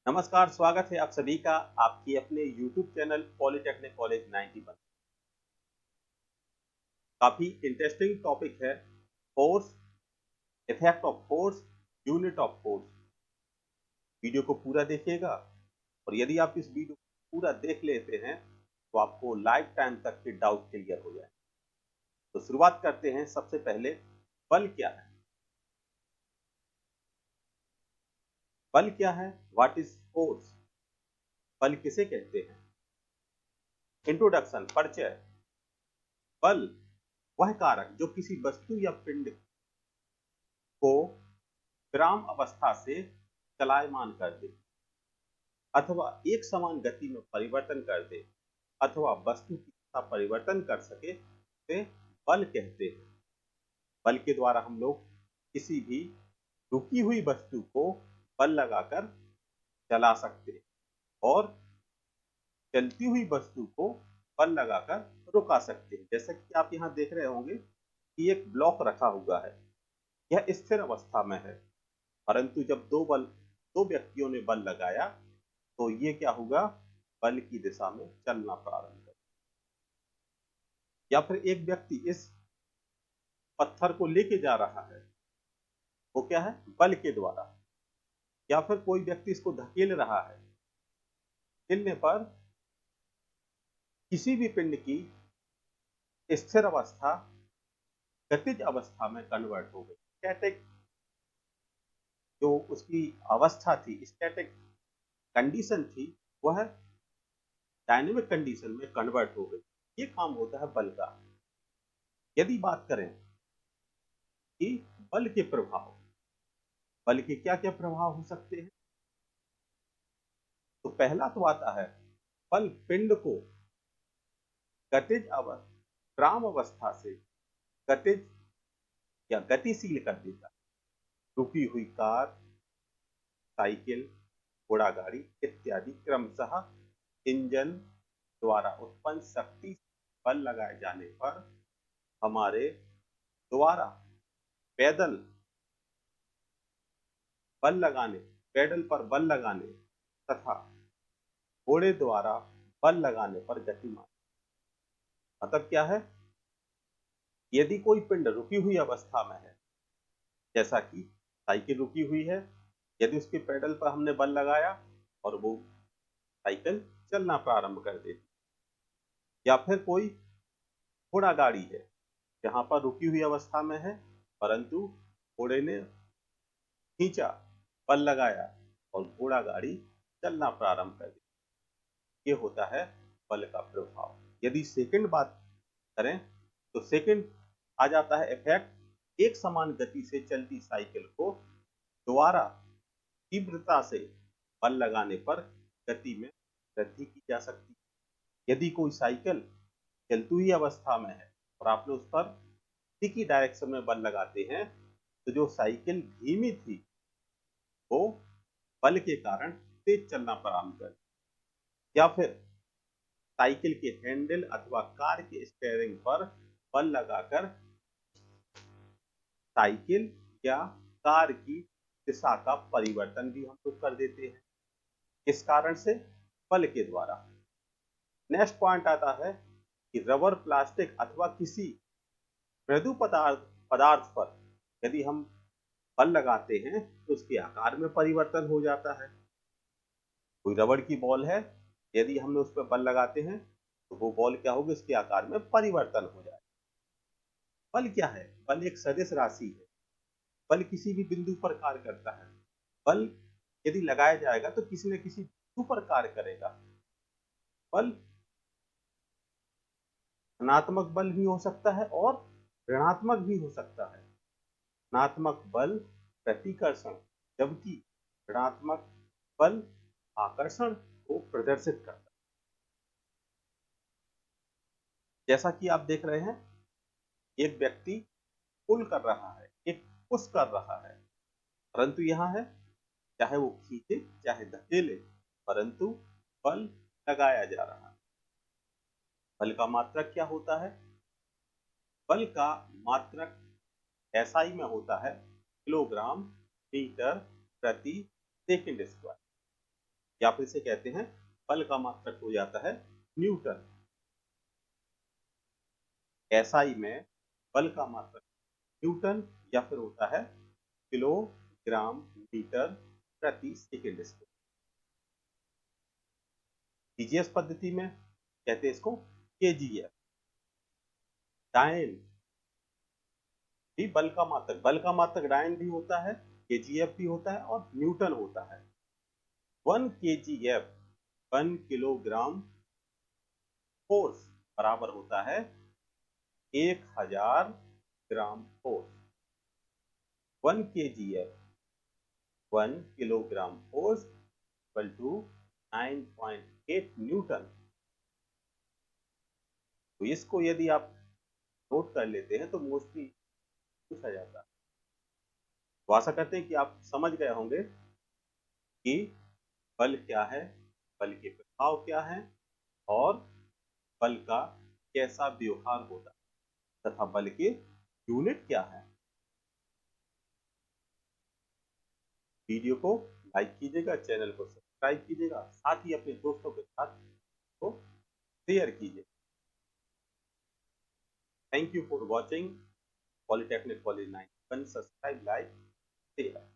नमस्कार, स्वागत है आप सभी का आपकी अपने YouTube चैनल पॉलिटेक्निक कॉलेज 90 पर। काफी इंटरेस्टिंग टॉपिक है force, effect of force, unit of force. Video को पूरा देखिएगा और यदि आप इस वीडियो को पूरा देख लेते हैं तो आपको लाइफ टाइम तक के डाउट क्लियर हो जाए। तो शुरुआत करते हैं। सबसे पहले बल क्या है? बल क्या है? What is force? बल किसे कहते हैं? इंट्रोडक्शन, परिचय। बल वह कारक जो किसी वस्तु या पिंड को विराम अवस्था से चलायमान कर दे अथवा एक समान गति में परिवर्तन कर दे अथवा वस्तु की दिशा परिवर्तन कर सके उसे बल कहते हैं। बल के द्वारा हम लोग किसी भी रुकी हुई वस्तु को बल लगाकर चला सकते हैं और चलती हुई वस्तु को बल लगाकर रुका सकते हैं। जैसा कि आप यहाँ देख रहे होंगे कि एक ब्लॉक रखा हुआ है, यह स्थिर अवस्था में है, परंतु जब दो व्यक्तियों ने बल लगाया तो ये क्या होगा? बल की दिशा में चलना प्रारंभ कर। या फिर एक व्यक्ति इस पत्थर को लेके जा रहा है, वो क्या है? बल के द्वारा। या फिर कोई व्यक्ति इसको धकेल रहा है, धकेलने पर किसी भी पिंड की स्थिर अवस्था गतिज अवस्था में कन्वर्ट हो गई। स्टैटिक जो उसकी अवस्था थी, स्टैटिक कंडीशन थी, वह डायनेमिक कंडीशन में कन्वर्ट हो गई। ये काम होता है बल का। यदि बात करें कि बल के प्रभाव, बल के क्या क्या प्रभाव हो सकते हैं, तो पहला तो आता है बल पिंड को गतिज विराम अवस्था से गतिज या गतिशील कर देता है। रुकी हुई कार, साइकिल, घोड़ा गाड़ी इत्यादि क्रमशः इंजन द्वारा उत्पन्न शक्ति से बल लगाए जाने पर हमारे द्वारा पैदल बल लगाने, पैडल पर बल लगाने तथा घोड़े द्वारा बल लगाने पर गतिमान। मतलब क्या है? यदि कोई पिंड रुकी हुई अवस्था में है, जैसा कि साइकिल रुकी हुई है, यदि उसके पैडल पर हमने बल लगाया और वो साइकिल चलना प्रारंभ कर देती। या फिर कोई घोड़ा गाड़ी है, जहां पर रुकी हुई अवस्था में है, परंतु घोड़े ने खींचा, बल लगाया और घोड़ा गाड़ी चलना प्रारंभ कर दी। ये होता है बल का प्रभाव। यदि सेकंड बात करें तो सेकंड आ जाता है इफेक्ट। एक समान गति से चलती साइकिल को दोबारा तीव्रता से बल लगाने पर गति में वृद्धि की जा सकती है। यदि कोई साइकिल चलती हुई अवस्था में है और आपने उस पर इसी की डायरेक्शन में बल लगाते हैं, तो जो साइकिल धीमी थी वो बल के कारण तेज चलना प्रारंभ कर। या फिर साइकिल के हैंडल अथवा कार के स्टीयरिंग पर बल लगाकर साइकिल या कार की दिशा का परिवर्तन भी हम लोग कर देते हैं, इस कारण से बल के द्वारा। नेक्स्ट पॉइंट आता है कि रबर, प्लास्टिक अथवा किसी मृदु पदार्थ पर यदि हम बल लगाते हैं तो उसके आकार में परिवर्तन हो जाता है। कोई रबड़ की बॉल है, यदि हमने उस पर बल लगाते हैं तो वो बॉल क्या होगी? उसके आकार में परिवर्तन हो जाएगा। बल क्या है? बल एक सदिश राशि है। बल किसी भी बिंदु पर कार्य करता है। बल यदि लगाया जाएगा तो किसी न किसी बिंदु पर कार्य करेगा। बल धनात्मक बल भी हो सकता है और ऋणात्मक भी हो सकता है। धनात्मक बल प्रतिकर्षण, जबकि ऋणात्मक बल आकर्षण को प्रदर्शित करता है। जैसा कि आप देख रहे हैं, एक व्यक्ति पुल कर रहा है, एक पुश कर रहा है, परंतु यहाँ है चाहे वो खींचे चाहे धकेले, परंतु बल लगाया जा रहा है। बल का मात्रक क्या होता है? बल का मात्रक एसआई में होता है किलोग्राम मीटर प्रति सेकंड स्क्वायर। या फिर इसे कहते हैं बल का मात्रक हो जाता है न्यूटन। एसआई में बल का मात्रक न्यूटन या फिर होता है किलोग्राम मीटर प्रति सेकेंड स्क्वायर। जीजीएस पद्धति में कहते हैं इसको केजीएफ। डायन भी बल का मात्रक डायन भी होता है, केजीएफ भी होता है और न्यूटन होता है। 1 केजीएफ 1 किलोग्राम फोर्स बराबर होता है 1000 gram force. 1 KGF 1 kilogram force equal to 9.8 newton. तो इसको यदि आप नोट कर लेते हैं तो मोस्टली पूछा जाता है। तो आशा करते हैं कि आप समझ गए होंगे कि बल क्या है, बल के प्रभाव क्या है और बल का कैसा व्यवहार होता है तथा बल के यूनिट क्या है। वीडियो को लाइक कीजिएगा, चैनल को सब्सक्राइब कीजिएगा, साथ ही अपने दोस्तों के साथ को शेयर कीजिए। Thank you for watching polytechnic college 9। Subscribe, like, share.